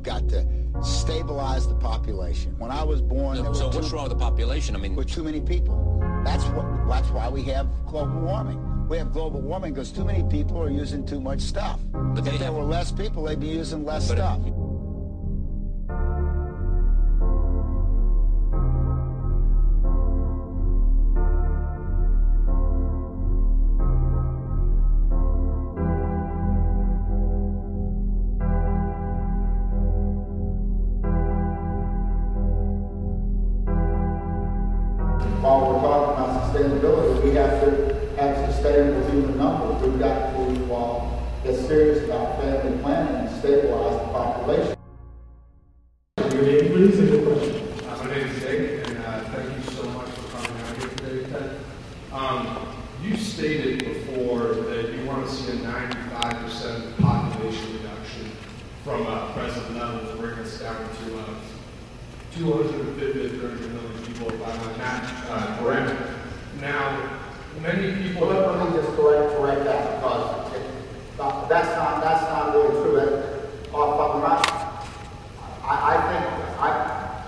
We've got to stabilize the population. When I was born, so what's wrong with the population? I mean, with too many people. That's why we have global warming. We have global warming because too many people are using too much stuff. But if there were less people, they'd be using less stuff. While we're talking about sustainability, we have to have sustainable human numbers. We've got to get serious about family planning and stabilize the population. Your name, please, and your question. My name is Jake, and thank you so much for coming out here today, Ted. You stated before that you want to see a 95% population reduction from present levels to bring us down to 250 to 300 million people, if I'm not correct. Now, many people... Well, let me just correct that, because that's not really true. I'm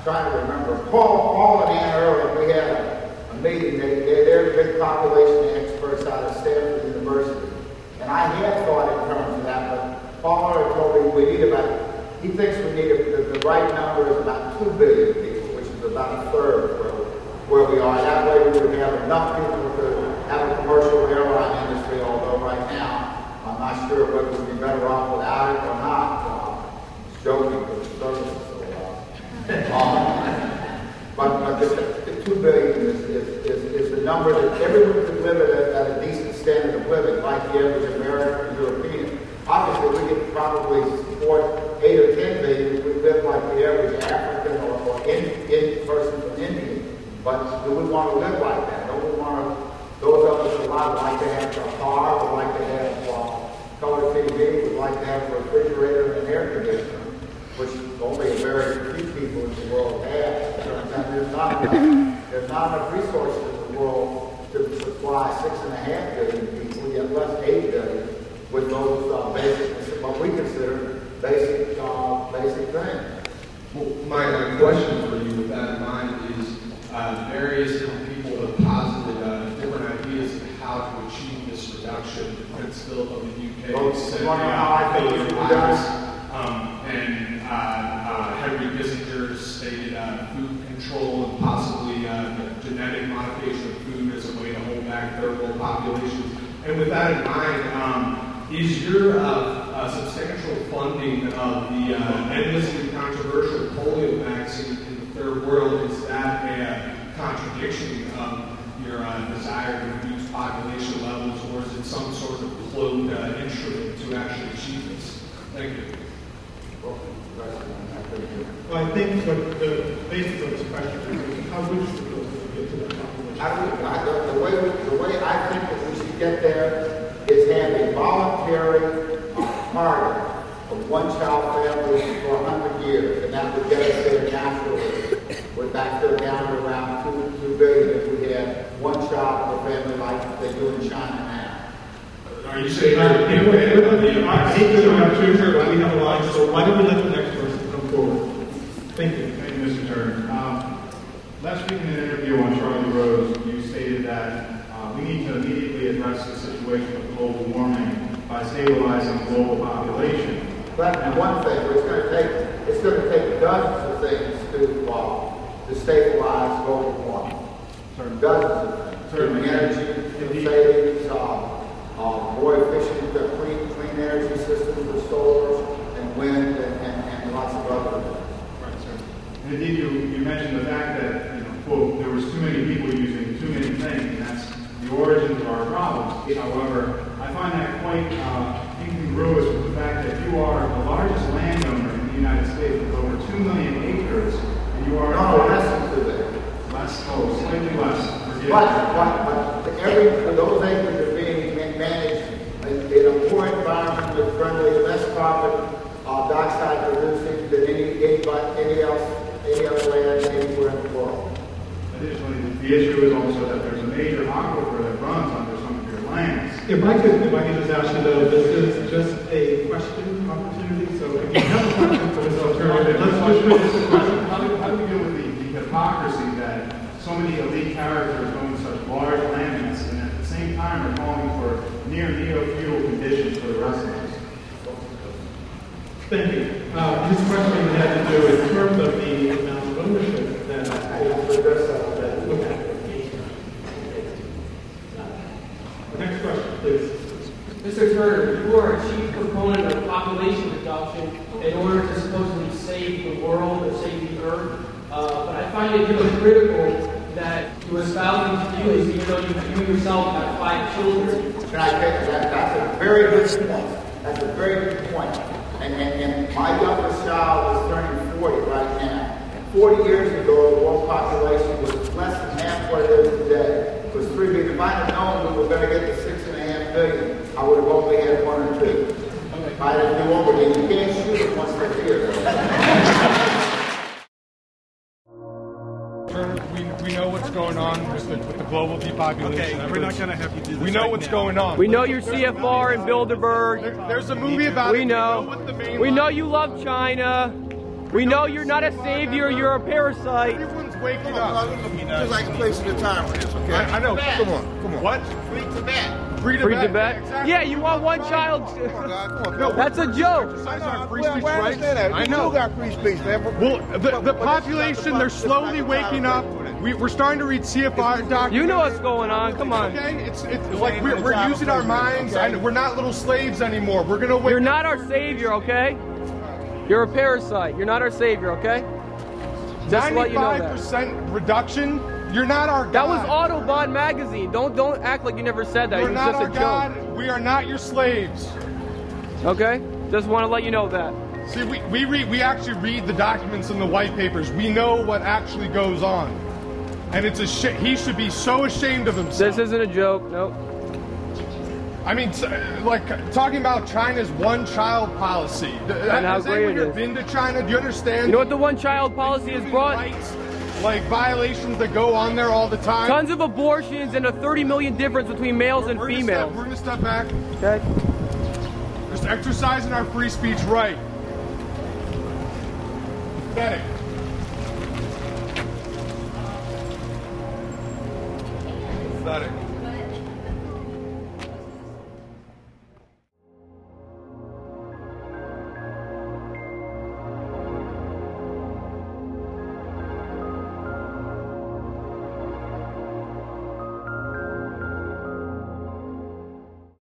trying to remember. Paul and Ann earlier, we had a meeting. They're big population experts out of Stanford University. And I had thought in terms of that, but Paul already told me we need he thinks we need the right number is about 2 billion people, which is about a third where we are. That way we would have enough people to have a commercial airline industry, although right now I'm not sure whether we'd be better off without it or not. Joking, but the service is so low. But the 2 billion is the number that everyone could live at a decent standard of living, like the average American or European. Obviously, we could probably support 8 or 10 billion if we live like the average African or Indian person from India. But do we want to live like that? Don't we want to? Those of us who like to have a car, would like to have color TV, would like to have a refrigerator and air conditioner, which only a very few people in the world have. There's not enough resources in the world to supply 6.5 billion people, yet less 8 billion with those basic, what we consider basic things. Well, my question for you with that in mind is various different people have posited different ideas of how to achieve this reduction. Prince Philip of the UK said and Henry Kissinger stated food control and possibly genetic modification of food as a way to hold back third world populations. And with that in mind, is your substantial funding of the endlessly controversial polio vaccine in the third world, is that a contradiction of your desire to reduce population levels, or is it some sort of cloaked instrument to actually achieve this? Thank you. Well, I think what the basis of this question is how would you propose to get to that population? The way I think that we should get there is have a voluntary target of one-child families for 100 years, and that would get us there naturally. We're back there down to around 2 billion if we had one child per family like they do in China now. Are you saying I hate to interrupt you, but we have a line, so why don't we let the next person come forward? Thank you. Thank you, Mr. Turner. Last week in an interview on Charlie Rose, you stated that we need to immediately address the situation of global warming by stabilizing the global population. But one thing, it's going to take dozens of things to stabilize global warming. Dozens of things. Energy savings, more efficient clean energy systems with solar and wind and lots of other things. Right, sir. And indeed, you mentioned the fact that, quote, there was too many people using too many things, and that's the origins of our problems. However, I find that quite incongruous with the fact that you are the largest landowner in the United States with over 2 million acres, and you are... No, less than 2 million. Slightly less. But those acres are being managed in a more environmentally friendly, less carbon dioxide producing than any other land anywhere in the world. Additionally, the issue is also that there's a major aquifer that runs under some of your lands. If I could just ask you though, this is just a question opportunity, so if you have a question for this alternative, let's just finish the question. How do we deal with the hypocrisy that so many elite characters own such large land masses and at the same time are calling for near neo-feudal conditions for the rest of us? Thank you. This question had to do in terms of the amount of ownership that okay. Next question, please. Mr. Turner, you are a chief proponent of population reduction in order to supposedly save the world or save the earth. But I find it hypocritical that you espouse these views even though you yourself have 5 children. Can I take that? That's a very good point. That's a very good point. And my youngest child is turning 40 right now. 40 years ago, the world population was less than half what it is today. It was 3 billion. If I'd have known we were going to get to 6.5 billion, I would have only had 1 or 2. I'd have knew over there. You can't shoot it once they're here. We know what's going on with the global depopulation. Okay, we're not going to have you do this. We know what's going on. We know your CFR in Bilderberg. There's a movie about we it. Know. We know you love China. We know you're not a savior. You're a parasite. Everyone's waking up. Just like a place at a time for this, okay? I know. Come on. What? Free Tibet. Free Tibet? Exactly. Yeah, you want one child. Come on, God. Come on. That's a joke. Free speech rights. I know. You got free speech, man. Well, the population, they're slowly waking up. We're starting to read CFR documents. You know what's going on. Come on. Okay? It's like we're using our minds. And we're not little slaves anymore. We're going to wake You're not our savior, okay? You're a parasite. You're not our savior, okay? Just to let you know that. 95% reduction. You're not our God. That was Autobahn magazine. Don't act like you never said that. You're It was not just our a God. joke. We are not your slaves. Okay? Just want to let you know that. See, we actually read the documents in the white papers. We know what actually goes on. And it's he should be so ashamed of himself. This isn't a joke. Nope. I mean, like talking about China's one-child policy. And how great it is. Been to China? Do you understand? You know what the one-child policy has brought? Rights, like violations that go on there all the time. Tons of abortions and a 30 million difference between males and females. We're gonna step back. Okay. Just exercising our free speech right. Pathetic. Pathetic.